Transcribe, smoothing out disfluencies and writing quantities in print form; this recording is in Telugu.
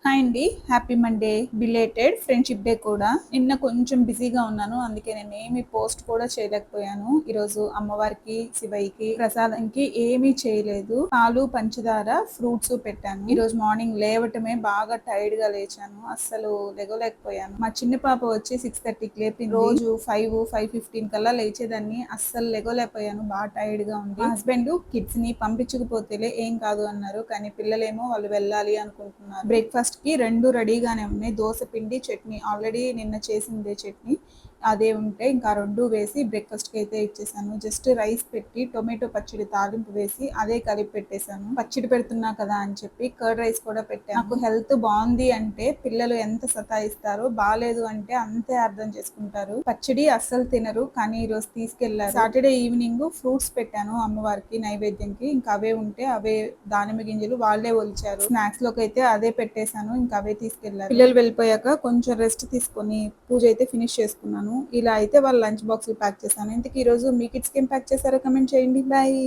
హాయ్ అండి. Happy Monday. Belated friendship day కూడా. నిన్న కొంచెం బిజీగా ఉన్నాను. అందుకే నేను ఏమి పోస్ట్ కూడా చేయలేకపోయాను. ఈరోజు అమ్మవారికి, శివయ్యకి, ప్రసాదంకి ఏమీ చేయలేదు. పాలు, పంచదార, ఫ్రూట్స్ పెట్టాను. ఈరోజు మార్నింగ్ లేవటమే బాగా టైర్డ్ గా లేచాను. అస్సలు లెగలేకపోయాను. మా చిన్న పాప వచ్చి 6:30కి లేపింది. రోజు 5:15 కల్లా లేచేదాన్ని. అస్సలు లెగలేకపోయాను. బాగా టైర్డ్ గా ఉంది. మా హస్బెండ్ కిడ్స్ ని పంపించకపోతేలే ఏం కాదు అన్నారు. కానీ పిల్లలేమో వాళ్ళు వెళ్ళాలి అనుకుంటున్నారు. బ్రేక్ఫాస్ట్ కి రెండు రెడీగానే ఉన్నాయి. దోశ పిండి, చట్నీ ఆల్రెడీ నిన్న చేసిందే చట్నీ అదే ఉంటే ఇంకా రెండు వేసి బ్రేక్ఫాస్ట్ కి అయితే ఇచ్చేసాను. జస్ట్ రైస్ పెట్టి టొమాటో పచ్చడి తాలింపు వేసి అదే కలిపి పెట్టేశాను. పచ్చడి పెడుతున్నా కదా అని చెప్పి కర్డ్ రైస్ కూడా పెట్టాను. నాకు హెల్త్ బాగుంది అంటే పిల్లలు ఎంత సతాయిస్తారో, బాగాలేదు అంటే అంతే అర్థం చేసుకుంటారు. పచ్చడి అస్సలు తినరు, కానీ ఈ రోజు తీసుకెళ్లారు. సాటర్డే ఈవినింగ్ ఫ్రూట్స్ పెట్టాను అమ్మవారికి నైవేద్యంకి. ఇంకా అవే ఉంటే అవే దానిమ్మ గింజలు వాళ్ళే ఒలిచారు. స్నాక్స్ లోకి అయితే అదే పెట్టేశాను. ఇంకా అవే తీసుకెళ్లారు. పిల్లలు వెళ్ళిపోయాక కొంచెం రెస్ట్ తీసుకొని పూజ అయితే ఫినిష్ చేసుకున్నాను. ఇలా అయితే వాళ్ళ లంచ్ బాక్స్ ప్యాక్ చేశాను. ఇంతకీ ఈ రోజు మీ కిడ్స్ కి ఏం ప్యాక్ చేశారో కమెంట్ చేయండి. బాయ్.